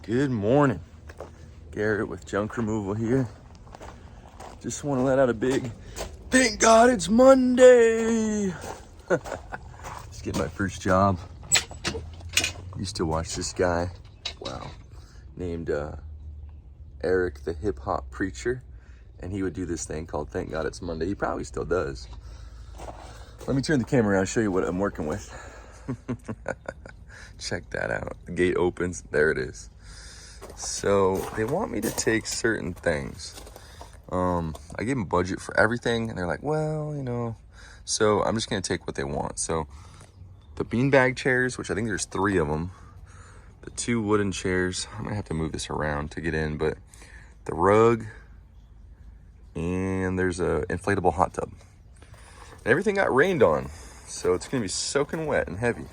Good morning. Garrett with junk removal here. Just want to let out a big thank God it's Monday. Just getting my first job. Used to watch this guy, named Eric the hip hop preacher, and he would do this thing called Thank God It's Monday. He probably still does. Let me turn the camera around and show you what I'm working with. Check that out. The gate opens, there it is. So they want me to take certain things. I gave them a budget for everything, and they're like, well, so I'm just gonna take what they want. So the beanbag chairs, which I think there's 3 of them, the 2 wooden chairs, I'm gonna have to move this around to get in, but the rug, and there's a inflatable hot tub. And everything got rained on, so it's gonna be soaking wet and heavy.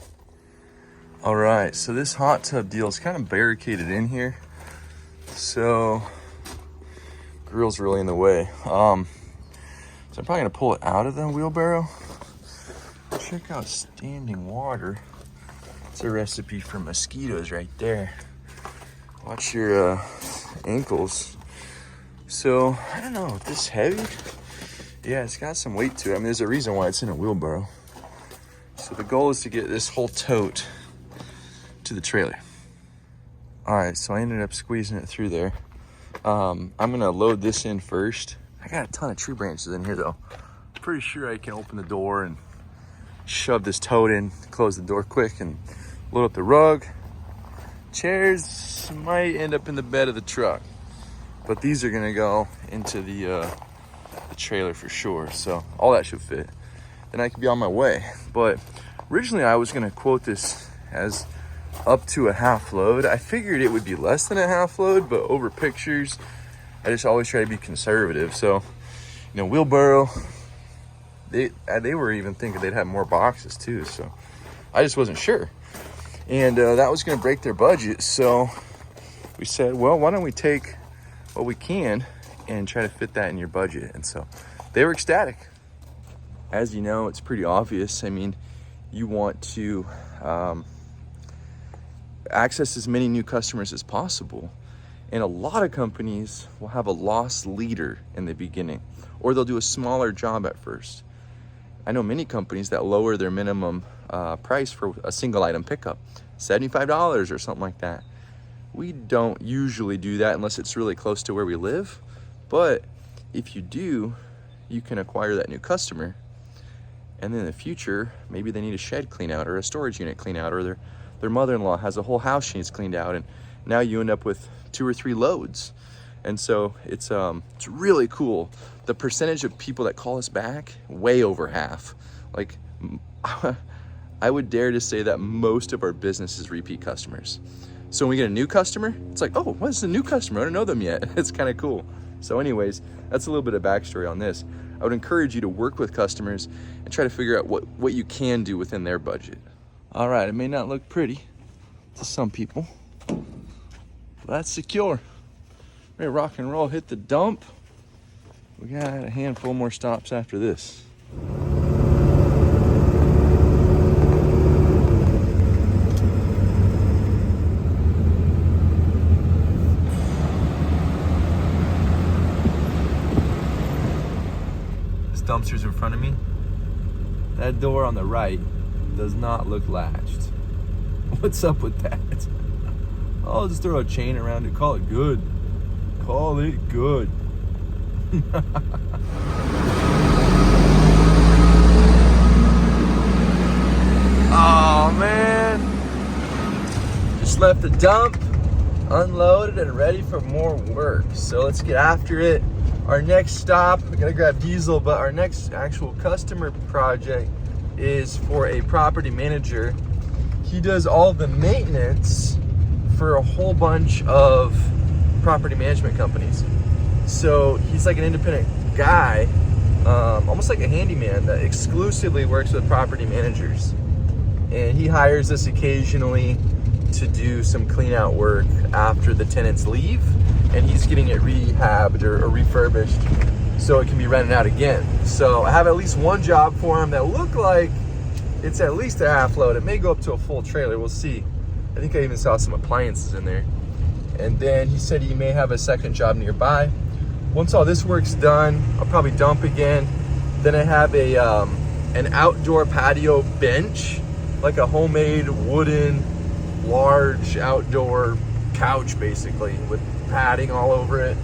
All right, so this hot tub deal is kind of barricaded in here. So grill's really in the way. So I'm probably gonna pull it out of the wheelbarrow. Check out standing water. It's a recipe for mosquitoes right there. Watch your ankles. So I don't know, this heavy? Yeah, it's got some weight to it. I mean, there's a reason why it's in a wheelbarrow. So the goal is to get this whole tote to the trailer. All right, so I ended up squeezing it through there. I'm gonna load this in first. I got a ton of tree branches in here though. Pretty sure I can open the door and shove this tote in, close the door quick, and load up the rug. Chairs might end up in the bed of the truck, but these are gonna go into the trailer for sure. So all that should fit. Then I can be on my way. But originally I was gonna quote this as up to a half load. I figured it would be less than a half load, but over pictures, I just always try to be conservative. So, wheelbarrow, they were even thinking they'd have more boxes too. So I just wasn't sure. And that was gonna break their budget. So we said, well, why don't we take what we can and try to fit that in your budget? And so they were ecstatic. As you know, it's pretty obvious. I mean, you want to access as many new customers as possible. And a lot of companies will have a loss leader in the beginning, or they'll do a smaller job at first. I know many companies that lower their minimum price for a single item pickup, $75 or something like that. We don't usually do that unless it's really close to where we live. But if you do, you can acquire that new customer. And then in the future, maybe they need a shed clean out or a storage unit clean out, or their mother-in-law has a whole house she needs cleaned out, and now you end up with 2 or 3 loads. And so it's really cool. The percentage of people that call us back, way over half. Like, I would dare to say that most of our business is repeat customers. So when we get a new customer, it's like, oh, what's a new customer? I don't know them yet. It's kind of cool. So anyways, that's a little bit of backstory on this. I would encourage you to work with customers and try to figure out what you can do within their budget. All right, it may not look pretty to some people, but that's secure. Ready to rock and roll, hit the dump. We got a handful more stops after this. This dumpster's in front of me. That door on the right does not look latched. What's up with that? I'll just throw a chain around it. Call it good. Call it good. Oh man. Just left the dump, unloaded and ready for more work. So let's get after it. Our next stop, we gotta grab diesel, but our next actual customer project is for a property manager. He does all the maintenance for a whole bunch of property management companies. So he's like an independent guy, almost like a handyman that exclusively works with property managers. And he hires us occasionally to do some clean out work after the tenants leave, and he's getting it rehabbed or refurbished so it can be rented out again. So I have at least one job for him that look like it's at least a half load. It may go up to a full trailer, we'll see. I think I even saw some appliances in there. And then he said he may have a second job nearby. Once all this work's done, I'll probably dump again. Then I have a an outdoor patio bench, like a homemade wooden, large outdoor couch basically with padding all over it.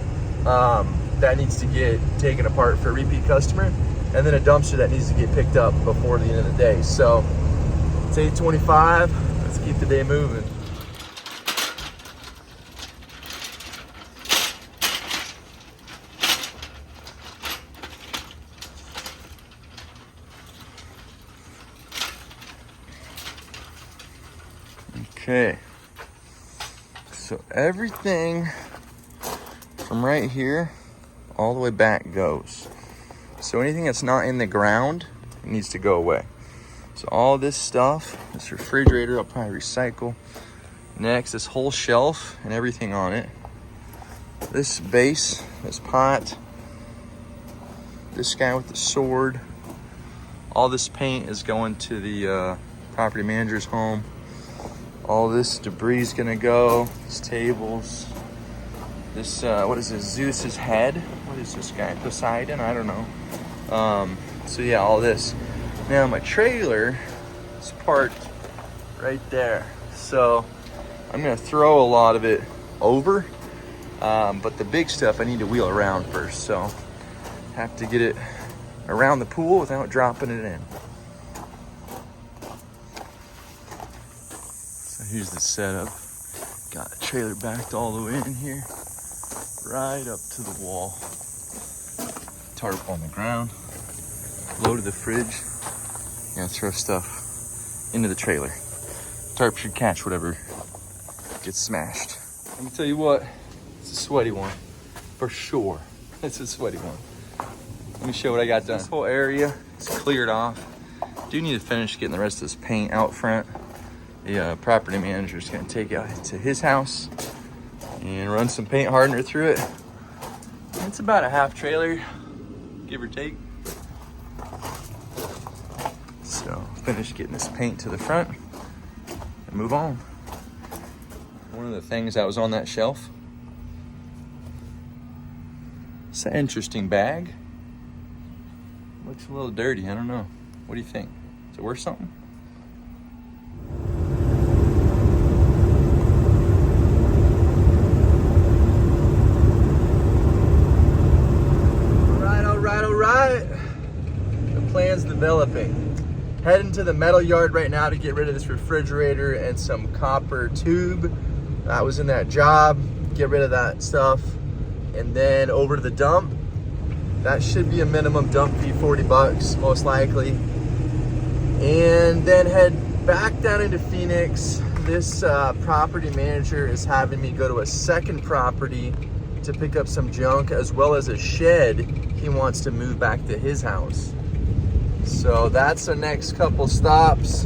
That needs to get taken apart for a repeat customer. And then a dumpster that needs to get picked up before the end of the day. So it's 8:25, let's keep the day moving. Okay, so everything from right here all the way back goes. So anything that's not in the ground needs to go away. So all this stuff, this refrigerator, I'll probably recycle. Next, this whole shelf and everything on it. This base, this pot, this guy with the sword. All this paint is going to the property manager's home. All this debris is gonna go. These tables. This, what is this, Zeus's head? What is this guy, Poseidon? I don't know. So yeah, all this. Now my trailer is parked right there. So I'm gonna throw a lot of it over, but the big stuff I need to wheel around first. So have to get it around the pool without dropping it in. So here's the setup. Got the trailer backed all the way in here, right up to the wall. Tarp on the ground, loaded the fridge. Gonna throw stuff into the trailer. Tarp should catch whatever gets smashed. Let me tell you what, it's a sweaty one, for sure. It's a sweaty one. Let me show you what I got done. This whole area is cleared off. Do need to finish getting the rest of this paint out front. The property manager is gonna take it to his house and run some paint hardener through it. It's about a half trailer, give or take. So finish getting this paint to the front and move on. One of the things that was on that shelf, it's an interesting bag. Looks a little dirty, I don't know. What do you think? Is it worth something? Plans developing. Heading to the metal yard right now to get rid of this refrigerator and some copper tube that was in that job. Get rid of that stuff. And then over to the dump. That should be a minimum dump fee, $40 most likely. And then head back down into Phoenix. This property manager is having me go to a second property to pick up some junk as well as a shed he wants to move back to his house. So that's the next couple stops,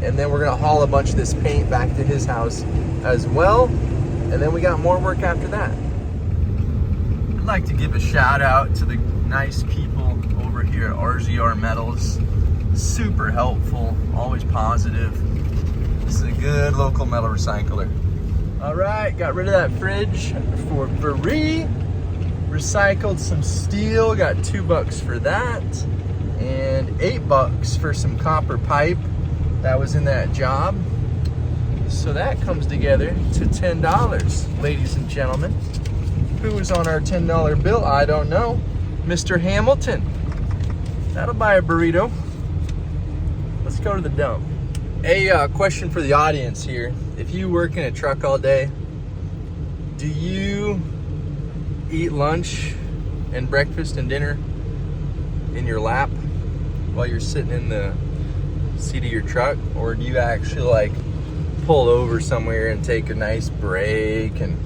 and then we're gonna haul a bunch of this paint back to his house as well, and then we got more work after that. I'd like to give a shout out to the nice people over here at RZR Metals. Super helpful, always positive. This is a good local metal recycler. All right, got rid of that fridge for free. Recycled some steel, got $2 for that. And $8 for some copper pipe that was in that job. So that comes together to $10, ladies and gentlemen. Who was on our $10 bill? I don't know. Mr. Hamilton. That'll buy a burrito. Let's go to the dump. A question for the audience here. If you work in a truck all day, do you eat lunch and breakfast and dinner in your lap while you're sitting in the seat of your truck, or do you actually like pull over somewhere and take a nice break and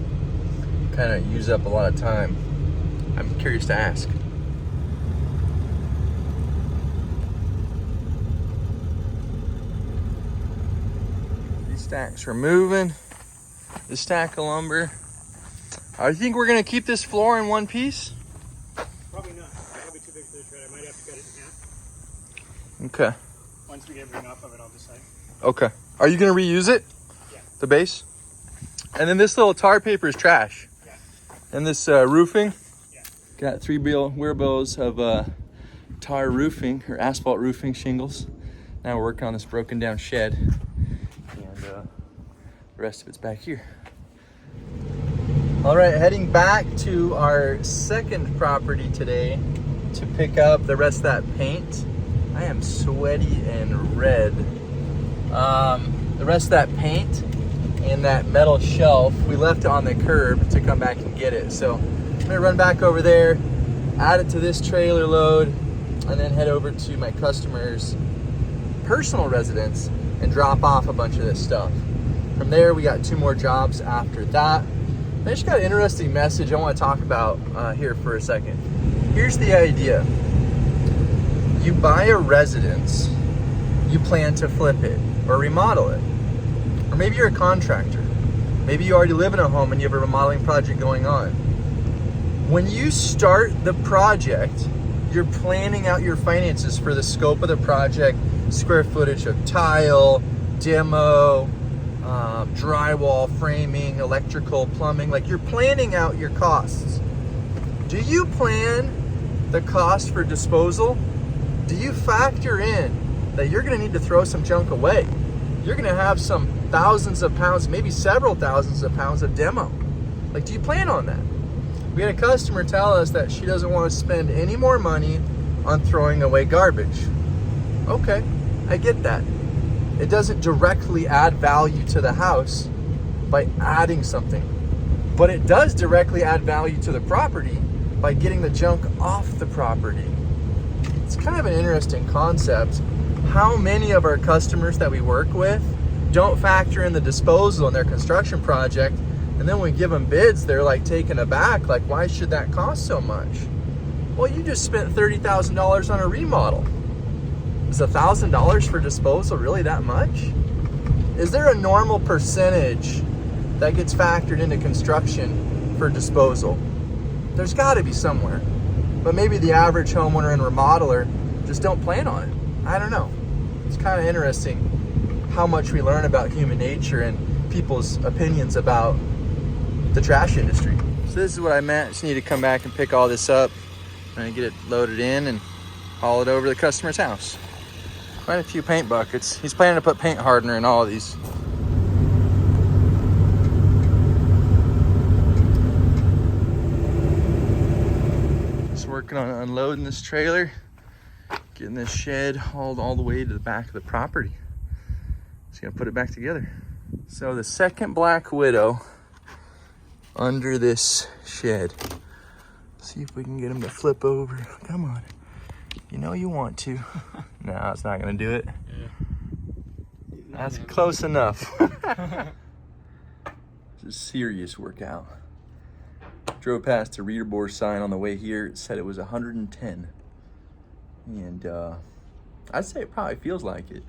kind of use up a lot of time? I'm curious to ask. These stacks are moving. This stack of lumber. I think we're gonna keep this floor in one piece. Probably not. Probably too big for the tread. I might have to cut it in half. Okay. Once we get everything off of it, I'll decide. Okay. Are you gonna reuse it? Yeah. The base? And then this little tar paper is trash. Yeah. And this roofing, Yeah. got 3 wheelbarrows of tar roofing or asphalt roofing shingles. Now we're working on this broken down shed. And the rest of it's back here. All right, heading back to our second property today to pick up the rest of that paint. I am sweaty and red. The rest of that paint and that metal shelf, we left it on the curb to come back and get it. So I'm gonna run back over there, add it to this trailer load, and then head over to my customer's personal residence and drop off a bunch of this stuff. From there, we got 2 more jobs after that. I just got an interesting message I want to talk about here for a second. Here's the idea. You buy a residence, you plan to flip it or remodel it. Or maybe you're a contractor. Maybe you already live in a home and you have a remodeling project going on. When you start the project, you're planning out your finances for the scope of the project, square footage of tile, demo, drywall, framing, electrical, plumbing. Like, you're planning out your costs. Do you plan the cost for disposal? Do you factor in that you're gonna need to throw some junk away? You're gonna have some thousands of pounds, maybe several thousands of pounds of demo. Like, do you plan on that? We had a customer tell us that she doesn't want to spend any more money on throwing away garbage. Okay, I get that. It doesn't directly add value to the house by adding something, but it does directly add value to the property by getting the junk off the property. It's kind of an interesting concept. How many of our customers that we work with don't factor in the disposal in their construction project, and then when we give them bids, they're like taken aback, like, why should that cost so much? Well, you just spent $30,000 on a remodel. Is $1,000 for disposal really that much? Is there a normal percentage that gets factored into construction for disposal? There's got to be somewhere. But maybe the average homeowner and remodeler just don't plan on it. I don't know. It's kind of interesting how much we learn about human nature and people's opinions about the trash industry. So this is what I meant. Just need to come back and pick all this up and get it loaded in and haul it over to the customer's house. Quite a few paint buckets. He's planning to put paint hardener in all of these. Just working on unloading this trailer, getting this shed hauled all the way to the back of the property. Just gonna put it back together. So the second Black Widow under this shed. See if we can get him to flip over. Come on. You know you want to. No, it's not gonna do it. Yeah. That's close enough. It's a serious workout. Drove past a reader board sign on the way here. It said it was 110. And I'd say it probably feels like it.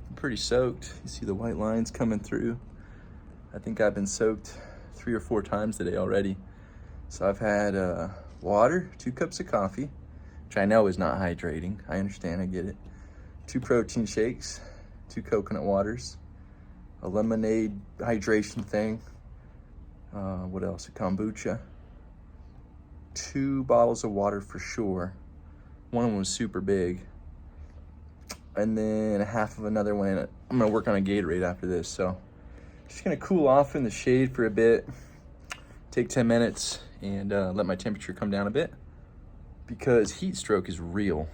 I'm pretty soaked. You see the white lines coming through. I think I've been soaked 3 or 4 times today already. So I've had water, 2 cups of coffee, which I know is not hydrating. I understand, I get it. 2 protein shakes, 2 coconut waters, a lemonade hydration thing. What else? A kombucha. 2 bottles of water for sure. One of them was super big. And then half of another one. I'm gonna work on a Gatorade after this, so just gonna cool off in the shade for a bit. Take 10 minutes and let my temperature come down a bit, because heat stroke is real.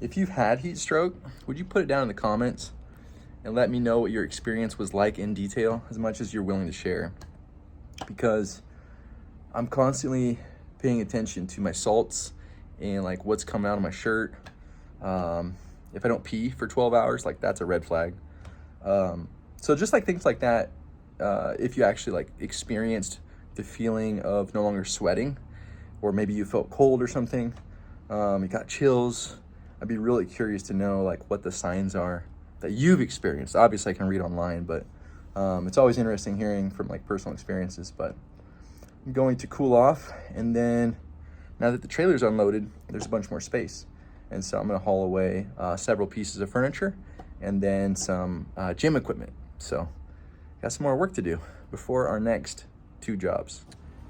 If you've had heat stroke, would you put it down in the comments and let me know what your experience was like in detail, as much as you're willing to share? Because I'm constantly paying attention to my salts and like what's coming out of my shirt. If I don't pee for 12 hours, like that's a red flag. So just like things like that, if you actually like experienced the feeling of no longer sweating, or maybe you felt cold or something, you got chills, I'd be really curious to know like what the signs are that you've experienced. Obviously I can read online, but it's always interesting hearing from like personal experiences. But I'm going to cool off, and then now that the trailer's unloaded, there's a bunch more space. And so I'm gonna haul away several pieces of furniture and then some gym equipment. So got some more work to do. before our next 2 jobs.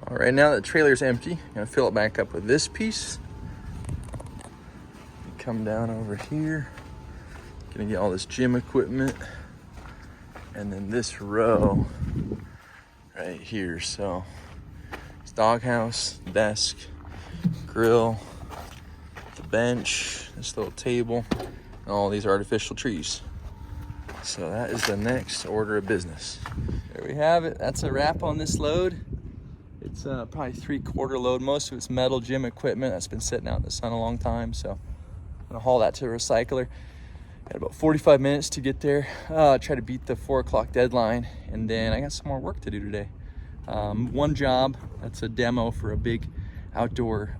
All right, now that the trailer's empty, I'm gonna fill it back up with this piece. Come down over here. Gonna get all this gym equipment. And then this row right here. So it's doghouse, desk, grill, the bench, this little table, and all these artificial trees. So that is the next order of business. There we have it. That's a wrap on this load. It's probably 3/4 load. Most of it's metal gym equipment that's been sitting out in the sun a long time. So I'm gonna haul that to a recycler. Got about 45 minutes to get there. Try to beat the 4 o'clock deadline. And then I got some more work to do today. One job, that's a demo for a big outdoor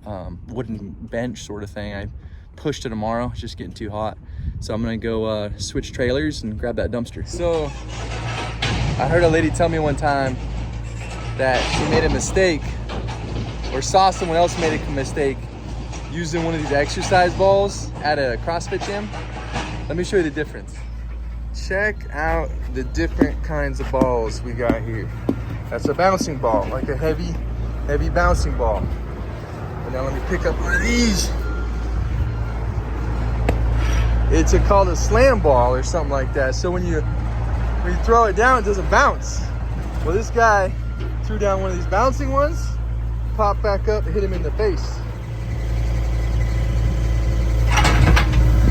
wooden bench sort of thing. I pushed to tomorrow, it's just getting too hot. So I'm gonna go switch trailers and grab that dumpster. So I heard a lady tell me one time that she made a mistake or saw someone else made a mistake using one of these exercise balls at a CrossFit gym. Let me show you the difference. Check out the different kinds of balls we got here. That's a bouncing ball, like a heavy bouncing ball. And now let me pick up one of these. It's called a slam ball or something like that. So when you throw it down, it doesn't bounce. Well, this guy threw down one of these bouncing ones, popped back up, and hit him in the face.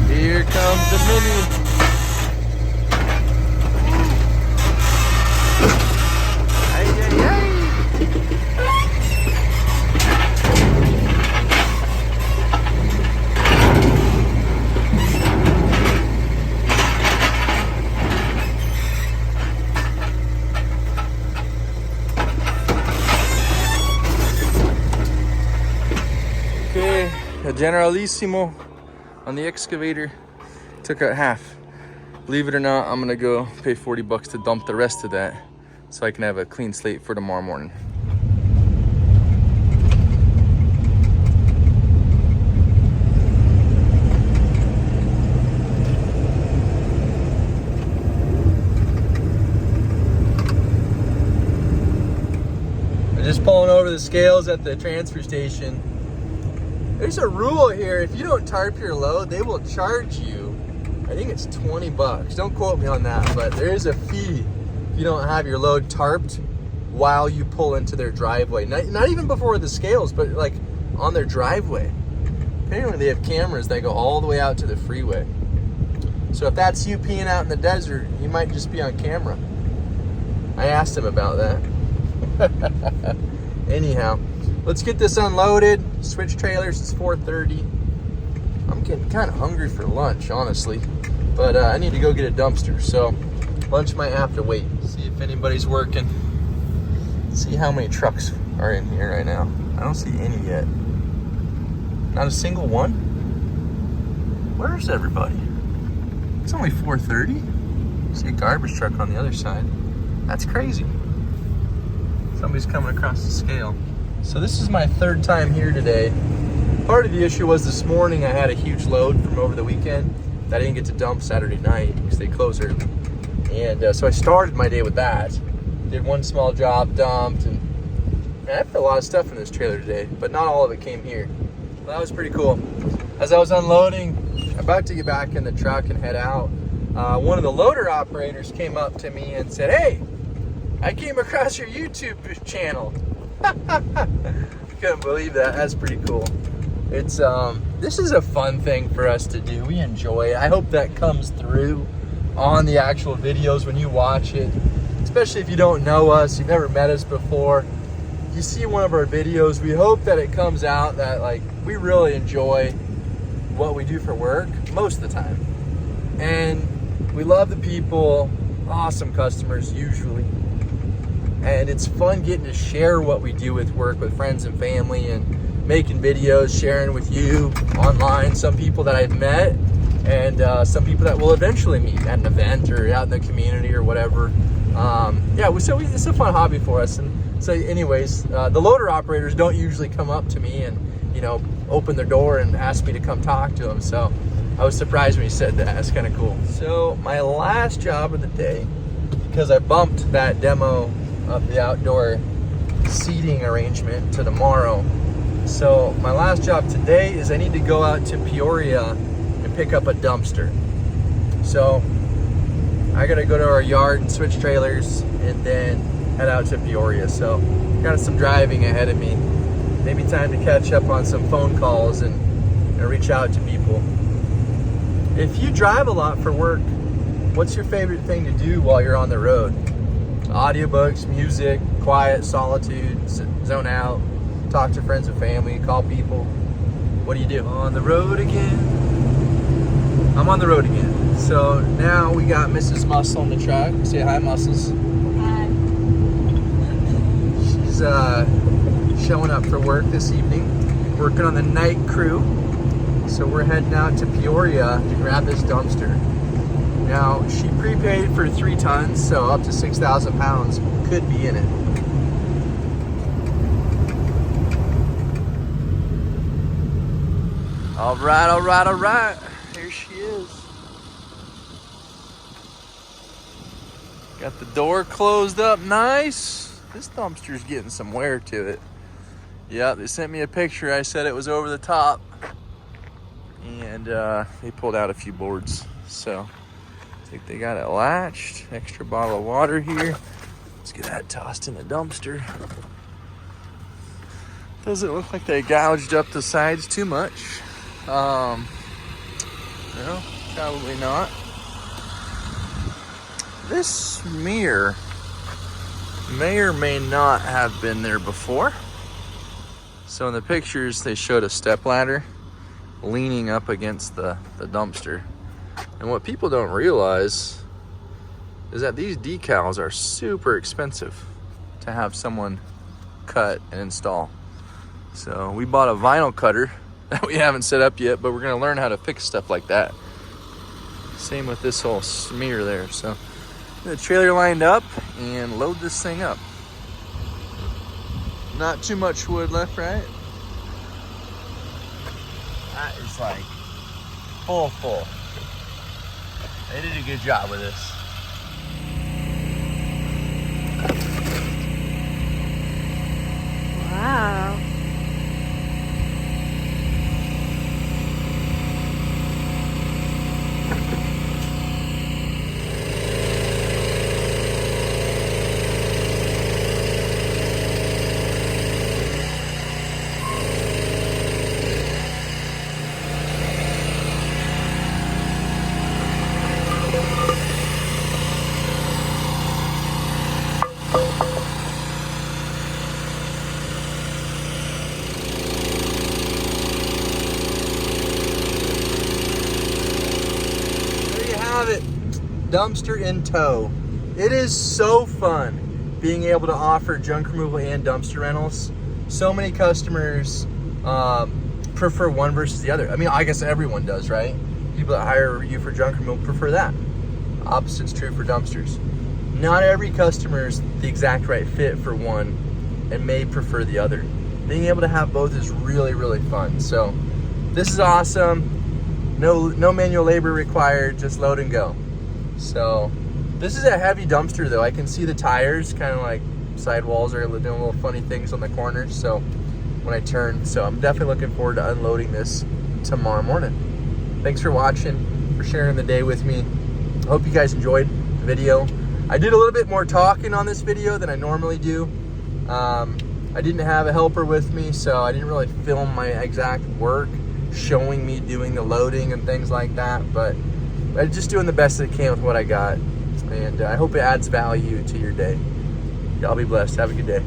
Here comes the mini. Okay, a Generalissimo on the excavator. Took out half. Believe it or not, I'm gonna go pay 40 bucks to dump the rest of that so I can have a clean slate for tomorrow morning. I'm just pulling over the scales at the transfer station. There's a rule here, if you don't tarp your load, they will charge you, I think it's 20 bucks. Don't quote me on that, but there is a fee if you don't have your load tarped while you pull into their driveway. Not even before the scales, but like on their driveway. Apparently they have cameras that go all the way out to the freeway. So if that's you peeing out in the desert, you might just be on camera. I asked him about that. Anyhow. Let's get this unloaded, switch trailers, it's 4:30. I'm getting kind of hungry for lunch, honestly. But I need to go get a dumpster, so lunch might have to wait. See if anybody's working. See how many trucks are in here right now. I don't see any yet. Not a single one? Where's everybody? It's only 4:30. See a garbage truck on the other side. That's crazy. Somebody's coming across the scale. So this is my 3rd time here today. Part of the issue was this morning I had a huge load from over the weekend that I didn't get to dump Saturday night because they close early. And so I started my day with that. Did one small job, dumped, and I put a lot of stuff in this trailer today, but not all of it came here. Well, that was pretty cool. As I was unloading, about to get back in the truck and head out, one of the loader operators came up to me and said, "Hey, I came across your YouTube channel." Couldn't believe that. That's pretty cool. It's this is a fun thing for us to do. We enjoy it. I hope that comes through on the actual videos when you watch it, especially if you don't know us, you've never met us before. You see one of our videos, we hope that it comes out that like we really enjoy what we do for work most of the time. And we love the people, awesome customers usually. And it's fun getting to share what we do with work with friends and family and making videos, sharing with you online, some people that I've met and some people that we'll eventually meet at an event or out in the community or whatever. It's a fun hobby for us. And so anyways, the loader operators don't usually come up to me and, you know, open their door and ask me to come talk to them. So I was surprised when he said that. That's kind of cool. So my last job of the day, because I bumped that demo of the outdoor seating arrangement to tomorrow. So my last job today is I need to go out to Peoria and pick up a dumpster. So I gotta go to our yard and switch trailers and then head out to Peoria. So got some driving ahead of me. Maybe time to catch up on some phone calls and reach out to people. If you drive a lot for work, what's your favorite thing to do while you're on the road? Audiobooks, music, quiet, solitude, zone out, talk to friends and family, call people. What do you do? On the road again. I'm on the road again. So now we got Mrs. Muscle in the truck. Say hi, Muscles. Hi. She's showing up for work this evening, working on the night crew. So we're heading out to Peoria to grab this dumpster. Now, she prepaid for 3 tons, so up to 6,000 pounds could be in it. All right. Here she is. Got the door closed up nice. This dumpster's getting some wear to it. Yeah, they sent me a picture. I said it was over the top. And they pulled out a few boards. So I think they got it latched. Extra bottle of water here. Let's get that tossed in the dumpster. Doesn't look like they gouged up the sides too much. No, probably not. This mirror may or may not have been there before. So in the pictures, they showed a stepladder leaning up against the dumpster. And what people don't realize is that these decals are super expensive to have someone cut and install. So we bought a vinyl cutter that we haven't set up yet, but we're gonna learn how to fix stuff like that. Same with this whole smear there. So the trailer lined up and load this thing up. Not too much wood left, right? That is like full. They did a good job with this. Wow. It, dumpster in tow. It is so fun being able to offer junk removal and dumpster rentals. So many customers prefer one versus the other. I mean, I guess everyone does, right? People that hire you for junk removal prefer that. Opposite's true for dumpsters. Not every customer is the exact right fit for one and may prefer the other. Being able to have both is really fun. So this is awesome. No manual labor required, just load and go. So this is a heavy dumpster though. I can see the tires kind of like sidewalls are doing little funny things on the corners. So when I turn, so I'm definitely looking forward to unloading this tomorrow morning. Thanks for watching, for sharing the day with me. I hope you guys enjoyed the video. I did a little bit more talking on this video than I normally do. I didn't have a helper with me, so I didn't really film my exact work, showing me doing the loading and things like that, but I'm just doing the best that I can with what I got, and I hope it adds value to your day. Y'all be blessed. Have a good day.